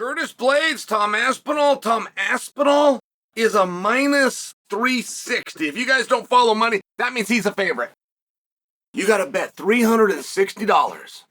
Curtis Blaydes, Tom Aspinall. Tom Aspinall is a minus 360. If you guys don't follow money, that means he's a favorite. You got to bet $360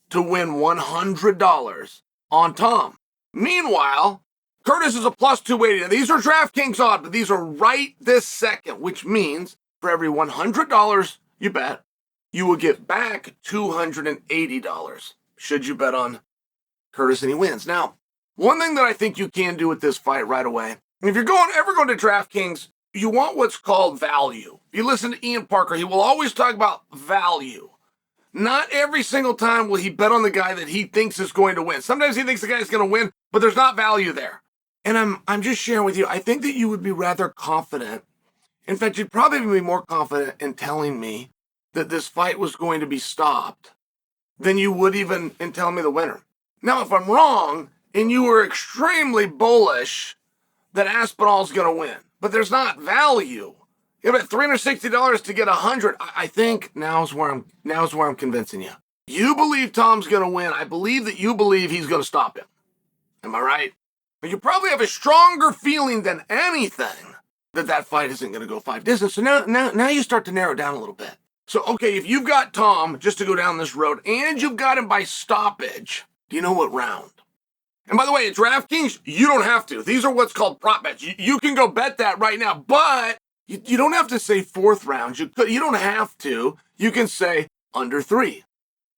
to win $100 on Tom. Meanwhile, Curtis is a plus 280. Now, these are DraftKings odds, but these are right this second, which means for every $100 you bet, you will get back $280 should you bet on Curtis and he wins. Now, one thing that I think you can do with this fight right away, if you're ever going to DraftKings, you want what's called value. If you listen to Ian Parker, he will always talk about value. Not every single time will he bet on the guy that he thinks is going to win. Sometimes he thinks the guy's going to win, but there's not value there. And I'm just sharing with you, I think that you would be rather confident. In fact, you'd probably be more confident in telling me that this fight was going to be stopped than you would even in telling me the winner. Now, if I'm wrong, and you were extremely bullish that Aspinall's going to win, but there's not value. You bet $360 to get $100. I think now's where I'm convincing you. You believe Tom's going to win. I believe that you believe he's going to stop him. Am I right? But you probably have a stronger feeling than anything that fight isn't going to go 5 distance. So now you start to narrow it down a little bit. So, okay, if you've got Tom, just to go down this road, and you've got him by stoppage, do you know what round? And by the way, at DraftKings, you don't have to. These are what's called prop bets. You can go bet that right now, but you don't have to say 4th round. You don't have to. You can say under 3.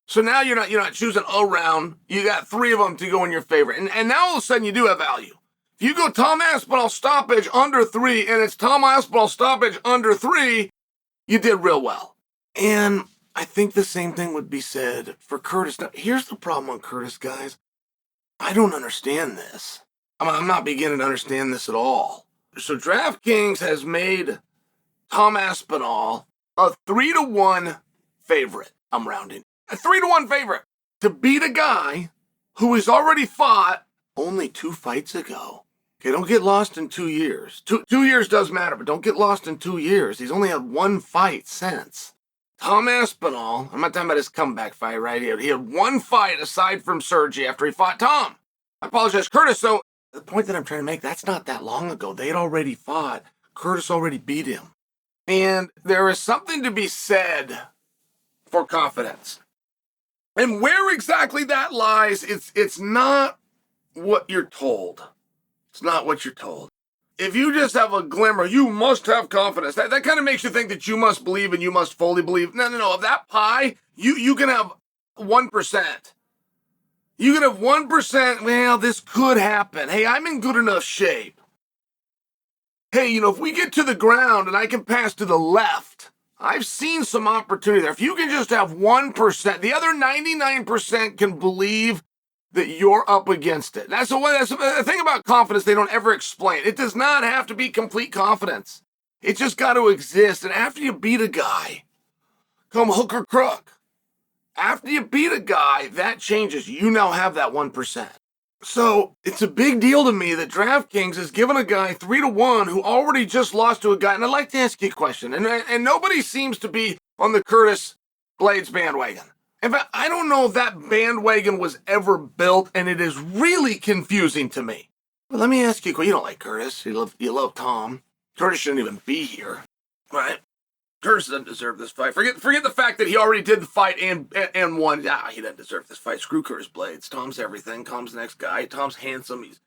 So now you're not choosing a round. You got 3 of them to go in your favor. And now all of a sudden you do have value. If you go Tom Aspinall stoppage under 3, and it's Tom Aspinall stoppage under 3, you did real well. And I think the same thing would be said for Curtis. Now, here's the problem on Curtis, guys. I don't understand this. I'm not beginning to understand this at all. So DraftKings has made Tom Aspinall a 3-1 favorite. I'm rounding. A 3-1 favorite to beat a guy who has already fought only 2 fights ago. Okay, don't get lost in 2 years. 2 years does matter, but don't get lost in 2 years. He's only had 1 fight since. Tom Aspinall, I'm not talking about his comeback fight, right? He had 1 fight aside from Sergey after he fought Tom. I apologize, Curtis. So the point that I'm trying to make, that's not that long ago. They had already fought. Curtis already beat him. And there is something to be said for confidence. And where exactly that lies, it's not what you're told. It's not what you're told. If you just have a glimmer, you must have confidence. That kind of makes you think that you must believe and you must fully believe. No. Of that pie, you can have 1%. You can have 1%, well, this could happen. Hey, I'm in good enough shape. Hey, if we get to the ground and I can pass to the left, I've seen some opportunity there. If you can just have 1%, the other 99% can believe that you're up against it. That's the thing about confidence they don't ever explain. It does not have to be complete confidence. It's just got to exist. And after you beat a guy, come hook or crook, after you beat a guy, that changes. You now have that 1%. So it's a big deal to me that DraftKings has given a guy 3-1 who already just lost to a guy. And I'd like to ask you a question. And nobody seems to be on the Curtis Blaydes bandwagon. In fact, I don't know if that bandwagon was ever built, and it is really confusing to me. But let me ask you, you don't like Curtis. You love Tom. Curtis shouldn't even be here, right? Curtis doesn't deserve this fight. Forget the fact that he already did the fight and won. He doesn't deserve this fight. Screw Curtis Blaydes. Tom's everything. Tom's the next guy. Tom's handsome. He's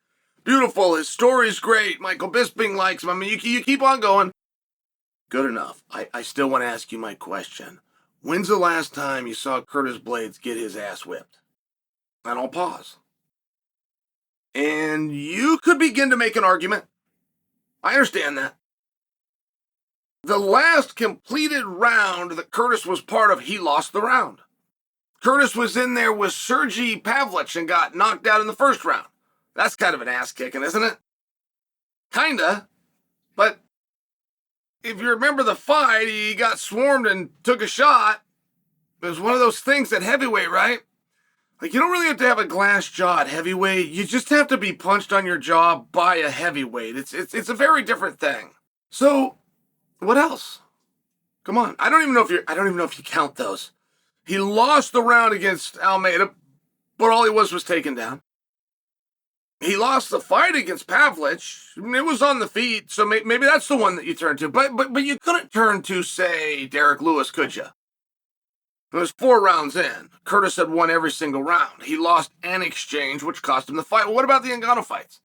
beautiful. His story's great. Michael Bisping likes him. I mean, you keep on going. Good enough. I still want to ask you my question. When's the last time you saw Curtis Blaydes get his ass whipped? And I'll pause. And you could begin to make an argument. I understand that. The last completed round that Curtis was part of, he lost the round. Curtis was in there with Sergey Pavlich and got knocked out in the 1st round. That's kind of an ass kicking, isn't it? Kinda. But if you remember the fight, he got swarmed and took a shot. It was one of those things at heavyweight, right? Like, you don't really have to have a glass jaw at heavyweight. You just have to be punched on your jaw by a heavyweight. It's a very different thing. So, what else? Come on. I don't even know if you count those. He lost the round against Almeida, but all he was taken down. He lost the fight against Pavlich. It was on the feet, so maybe that's the one that you turn to. But you couldn't turn to, say, Derek Lewis, could you? It was 4 rounds in. Curtis had won every single round. He lost an exchange, which cost him the fight. Well, what about the Ngannou fights?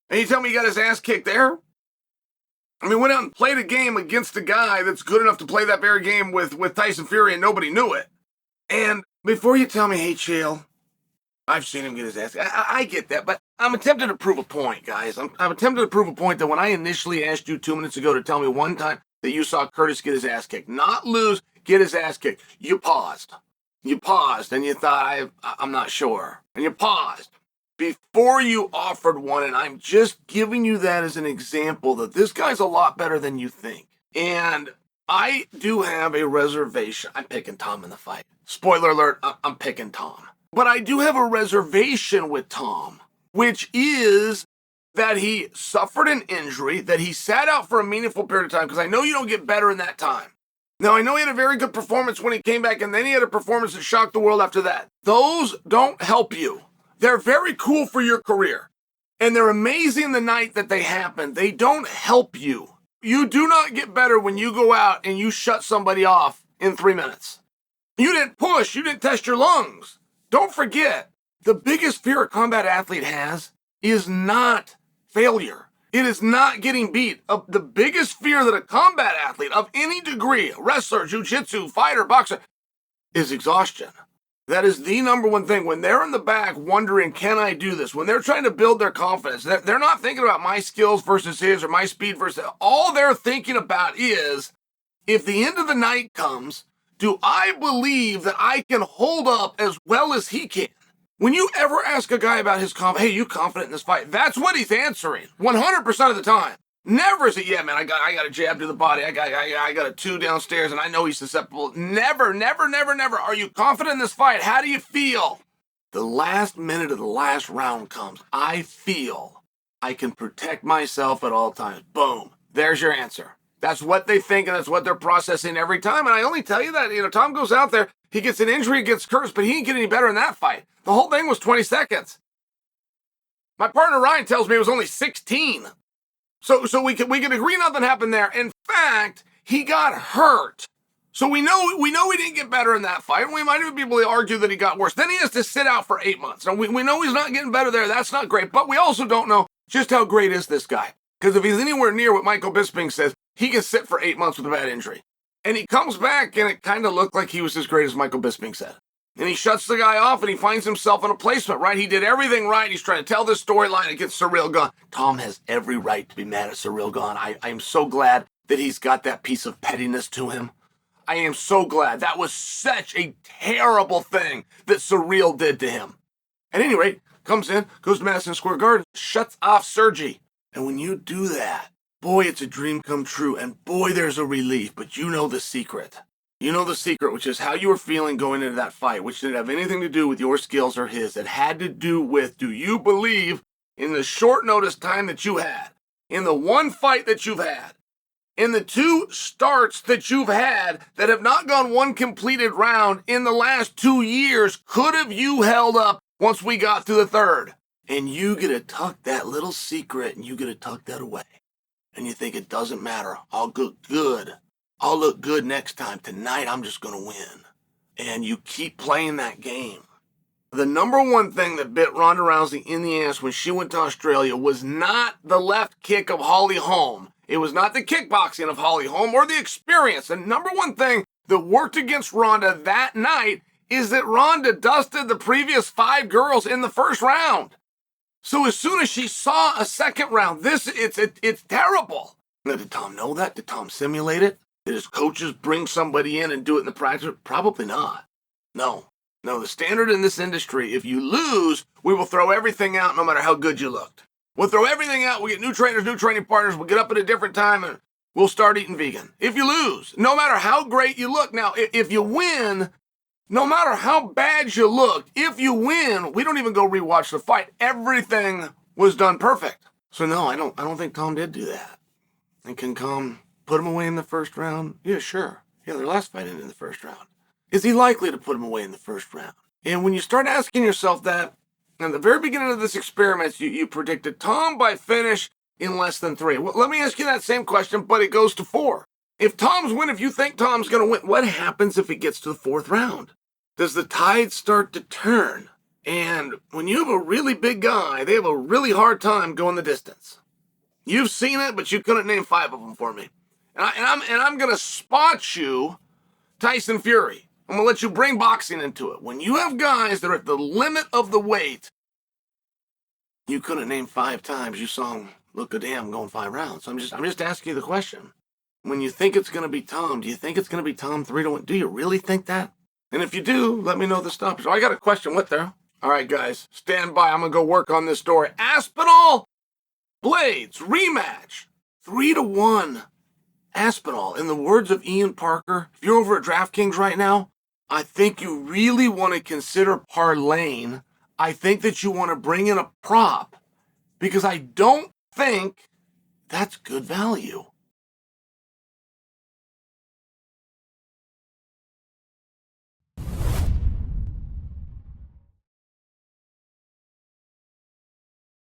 And you tell me he got his ass kicked there? I mean, went out and played a game against a guy that's good enough to play that very game with Tyson Fury, and nobody knew it. And before you tell me, hey, Chael, I've seen him get his ass. I get that, but I'm attempting to prove a point, guys. I'm attempting to prove a point that when I initially asked you 2 minutes ago to tell me one time that you saw Curtis get his ass kicked, not lose, get his ass kicked, you paused. You paused, and you thought, I'm not sure. And you paused before you offered one, and I'm just giving you that as an example that this guy's a lot better than you think. And I do have a reservation. I'm picking Tom in the fight. Spoiler alert, I'm picking Tom. But I do have a reservation with Tom, which is that he suffered an injury, that he sat out for a meaningful period of time, because I know you don't get better in that time. Now, I know he had a very good performance when he came back, and then he had a performance that shocked the world after that. Those don't help you. They're very cool for your career, and they're amazing the night that they happen. They don't help you. You do not get better when you go out and you shut somebody off in 3 minutes. You didn't push. You didn't test your lungs. Don't forget, the biggest fear a combat athlete has is not failure. It is not getting beat. The biggest fear that a combat athlete of any degree, wrestler, jiu-jitsu, fighter, boxer, is exhaustion. That is the number one thing. When they're in the back wondering, can I do this? When they're trying to build their confidence, they're not thinking about my skills versus his or my speed versus his. All they're thinking about is, if the end of the night comes, do I believe that I can hold up as well as he can? When you ever ask a guy about his confidence, hey, you confident in this fight? That's what he's answering 100% of the time. Never is it, yeah, man, I got a jab to the body. I got a 2 downstairs, and I know he's susceptible. Never, never, never, never. Are you confident in this fight? How do you feel? The last minute of the last round comes. I feel I can protect myself at all times. Boom. There's your answer. That's what they think, and that's what they're processing every time. And I only tell you that, Tom goes out there, he gets an injury against Curtis, but he didn't get any better in that fight. The whole thing was 20 seconds. My partner Ryan tells me it was only 16. So we can agree nothing happened there. In fact, he got hurt. So we know he didn't get better in that fight. We might even be able to argue that he got worse. Then he has to sit out for 8 months. Now we know he's not getting better there. That's not great. But we also don't know just how great is this guy. Because if he's anywhere near what Michael Bisping says, he can sit for 8 months with a bad injury. And he comes back, and it kind of looked like he was as great as Michael Bisping said. And he shuts the guy off, and he finds himself in a placement, right? He did everything right. He's trying to tell this storyline against Ciryl Gane. Tom has every right to be mad at Ciryl Gane. I am so glad that he's got that piece of pettiness to him. I am so glad. That was such a terrible thing that Ciryl did to him. At any rate, comes in, goes to Madison Square Garden, shuts off Sergey. And when you do that, boy, it's a dream come true. And boy, there's a relief. But you know the secret. You know the secret, which is how you were feeling going into that fight, which didn't have anything to do with your skills or his. It had to do with, do you believe in the short notice time that you had, in the one fight that you've had, in the 2 starts that you've had that have not gone one completed round in the last 2 years, could have you held up once we got to the 3rd? And you get to tuck that little secret, and you get to tuck that away. And you think it doesn't matter. I'll look good. I'll look good next time. Tonight, I'm just going to win. And you keep playing that game. The number one thing that bit Ronda Rousey in the ass when she went to Australia was not the left kick of Holly Holm. It was not the kickboxing of Holly Holm or the experience. The number one thing that worked against Ronda that night is that Ronda dusted the previous 5 girls in the first round. So as soon as she saw a second round, it's terrible. Now, did Tom know that? Did Tom simulate it? Did his coaches bring somebody in and do it in the practice? Probably not. No, the standard in this industry, if you lose, we will throw everything out no matter how good you looked. We'll throw everything out. We'll get new trainers, new training partners. We'll get up at a different time, and we'll start eating vegan. If you lose, no matter how great you look. Now, if you win, no matter how bad you look, if you win, we don't even go rewatch the fight. Everything was done perfect. So no, I don't think Tom did do that. And can Tom put him away in the first round? Yeah, sure. Yeah, their last fight ended in the first round. Is he likely to put him away in the first round? And when you start asking yourself that, In the very beginning of this experiment, you predicted Tom by finish in less than 3. Well, let me ask you that same question, but it goes to 4. If you think Tom's going to win, what happens if it gets to the 4th round? Does the tide start to turn? And when you have a really big guy, they have a really hard time going the distance. You've seen it, but you couldn't name 5 of them for me. And I'm going to spot you Tyson Fury. I'm going to let you bring boxing into it. When you have guys that are at the limit of the weight, you couldn't name 5 times you saw them look a damn going 5 rounds. So I'm just asking you the question. When you think it's going to be Tom, do you think it's going to be Tom 3-1? Do you really think that? And if you do, let me know the stoppage. Oh, I got a question. What there? All right, guys, stand by. I'm going to go work on this story. Aspinall, Blaydes, rematch. 3-1. Aspinall, in the words of Ian Parker, if you're over at DraftKings right now, I think you really want to consider parlaying. I think that you want to bring in a prop because I don't think that's good value.